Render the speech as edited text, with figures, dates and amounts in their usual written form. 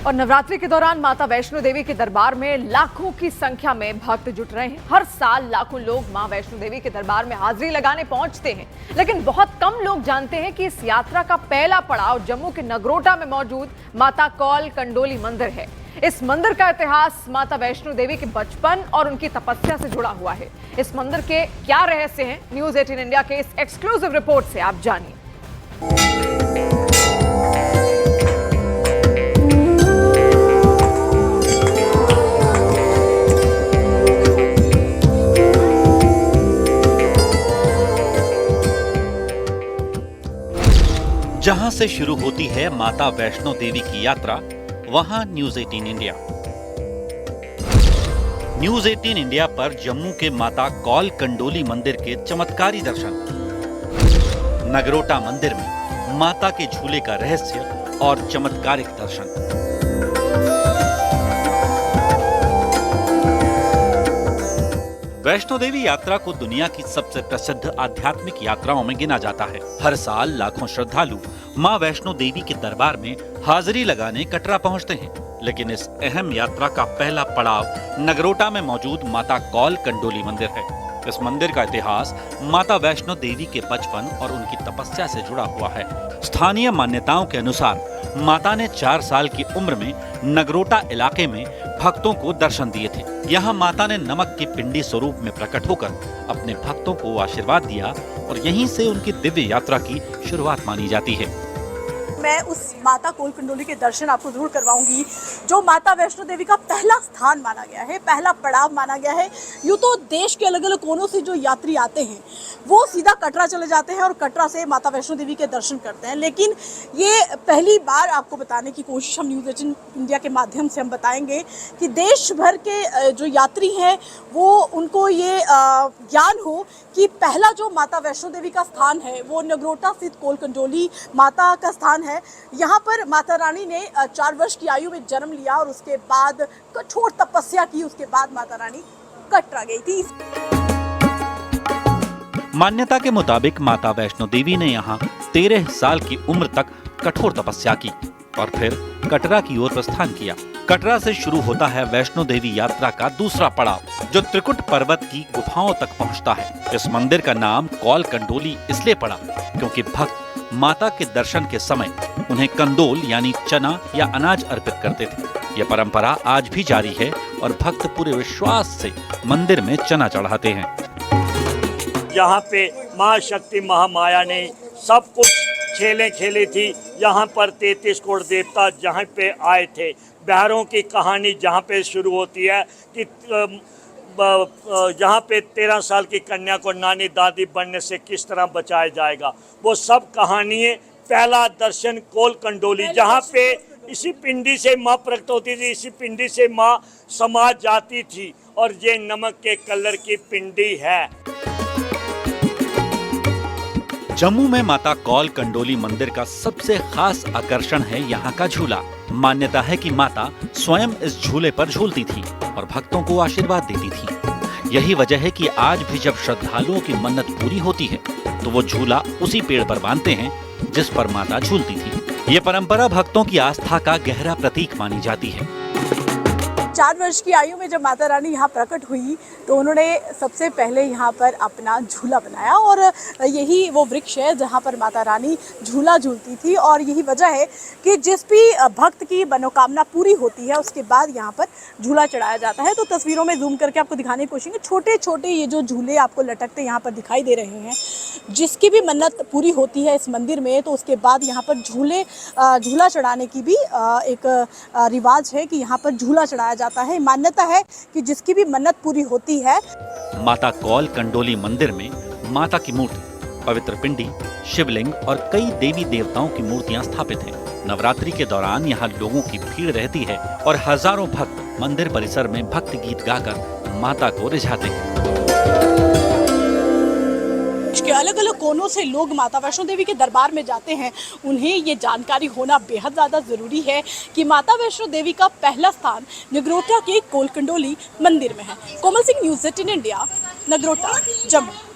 और नवरात्रि के दौरान माता वैष्णो देवी के दरबार में लाखों की संख्या में भक्त जुट रहे हैं। हर साल लाखों लोग मां वैष्णो देवी के दरबार में हाजिरी लगाने पहुंचते हैं, लेकिन बहुत कम लोग जानते हैं कि इस यात्रा का पहला पड़ाव जम्मू के नगरोटा में मौजूद माता कौल कंडोली मंदिर है। इस मंदिर का इतिहास माता वैष्णो देवी के बचपन और उनकी तपस्या से जुड़ा हुआ है। इस मंदिर के क्या रहस्य हैं, न्यूज़ 18 इंडिया के इस एक्सक्लूसिव रिपोर्ट से आप जानिए। जहां से शुरू होती है माता वैष्णो देवी की यात्रा, वहां न्यूज़ 18 इंडिया। न्यूज़ 18 इंडिया पर जम्मू के माता कौल कंडोली मंदिर के चमत्कारी दर्शन, नगरोटा मंदिर में माता के झूले का रहस्य और चमत्कारिक दर्शन। वैष्णो देवी यात्रा को दुनिया की सबसे प्रसिद्ध आध्यात्मिक यात्राओं में गिना जाता है। हर साल लाखों श्रद्धालु मां वैष्णो देवी के दरबार में हाजिरी लगाने कटरा पहुंचते हैं, लेकिन इस अहम यात्रा का पहला पड़ाव नगरोटा में मौजूद माता कौल कंडोली मंदिर है। इस मंदिर का इतिहास माता वैष्णो देवी के बचपन और उनकी तपस्या से जुड़ा हुआ है। स्थानीय मान्यताओं के अनुसार माता ने 4 साल की उम्र में नगरोटा इलाके में भक्तों को दर्शन दिए थे। यहाँ माता ने नमक की पिंडी स्वरूप में प्रकट होकर अपने भक्तों को आशीर्वाद दिया और यहीं से उनकी दिव्य यात्रा की शुरुआत मानी जाती है। मैं उस माता कौल कंडोली के दर्शन आपको जरूर करवाऊंगी, जो माता वैष्णो देवी का पहला स्थान माना गया है, पहला पड़ाव माना गया है। यूँ तो देश के अलग अलग कोनों से जो यात्री आते हैं वो सीधा कटरा चले जाते हैं और कटरा से माता वैष्णो देवी के दर्शन करते हैं, लेकिन ये पहली बार आपको बताने की कोशिश हम न्यूज़ 18 इंडिया के माध्यम से हम बताएंगे कि देश भर के जो यात्री हैं वो उनको ये ज्ञान हो कि पहला जो माता वैष्णो देवी का स्थान है वो नगरोटा स्थित कौल कंडोली माता का स्थान है। यहाँ पर माता रानी ने 4 वर्ष की आयु में जन्म लिया और उसके बाद कठोर तपस्या की, उसके बाद माता रानी कटरा गई थी। मान्यता के मुताबिक माता वैष्णो देवी ने यहाँ 13 साल की उम्र तक कठोर तपस्या की और फिर कटरा की ओर प्रस्थान किया। कटरा से शुरू होता है वैष्णो देवी यात्रा का दूसरा पड़ाव, जो त्रिकुट पर्वत की गुफाओं तक पहुँचता है। इस मंदिर का नाम कौल कंडोली इसलिए पड़ा क्योंकि भक्त माता के दर्शन के समय उन्हें कंदोल यानी चना या अनाज अर्पित करते थे। यह परंपरा आज भी जारी है और भक्त पूरे विश्वास से मंदिर में चना चढ़ाते हैं। यहाँ पे माँ शक्ति महामाया ने सब कुछ खेलें खेली थी। यहाँ पर 33 करोड़ देवता जहाँ पे आए थे। बिहारों की कहानी जहाँ पे शुरू होती है कि यहाँ पे 13 साल की कन्या को नानी दादी बनने से किस तरह बचाया जाएगा, वो सब कहानियाँ। पहला दर्शन कौल कंडोली, जहाँ पे इसी पिंडी से माँ प्रकट होती थी, इसी पिंडी से माँ समा जाती थी और ये नमक के कलर की पिंडी है। जम्मू में माता कौल कंडोली मंदिर का सबसे खास आकर्षण है यहाँ का झूला। मान्यता है कि माता स्वयं इस झूले पर झूलती थी और भक्तों को आशीर्वाद देती थी। यही वजह है कि आज भी जब श्रद्धालुओं की मन्नत पूरी होती है तो वो झूला उसी पेड़ पर बांधते हैं जिस पर माता झूलती थी। ये परंपरा भक्तों की आस्था का गहरा प्रतीक मानी जाती है। 4 वर्ष की आयु में जब माता रानी यहाँ प्रकट हुई तो उन्होंने सबसे पहले यहाँ पर अपना झूला बनाया और यही वो वृक्ष है जहाँ पर माता रानी झूला झूलती थी। और यही वजह है कि जिस भी भक्त की मनोकामना पूरी होती है उसके बाद यहाँ पर झूला चढ़ाया जाता है। तो तस्वीरों में जूम करके आपको दिखाने की कोशिश करेंगे, छोटे छोटे ये जो झूले आपको लटकते यहाँ पर दिखाई दे रहे हैं। जिसकी भी मन्नत पूरी होती है इस मंदिर में तो उसके बाद यहाँ पर झूला चढ़ाने की भी एक रिवाज है कि यहाँ पर झूला चढ़ाया जाता है। मान्यता है कि जिसकी भी मन्नत पूरी होती है। माता कौल कंडोली मंदिर में माता की मूर्ति, पवित्र पिंडी, शिवलिंग और कई देवी देवताओं की मूर्तियां स्थापित हैं। नवरात्रि के दौरान यहाँ लोगों की भीड़ रहती है और हजारों भक्त मंदिर परिसर में भक्ति गीत गाकर माता को रिझाते हैं। के अलग अलग कोनों से लोग माता वैष्णो देवी के दरबार में जाते हैं। उन्हें ये जानकारी होना बेहद ज़्यादा ज़रूरी है कि माता वैष्णो देवी का पहला स्थान नगरोटा के कौल कंडोली मंदिर में है। Komal Singh, news 18 India, Nagrota, Jammu.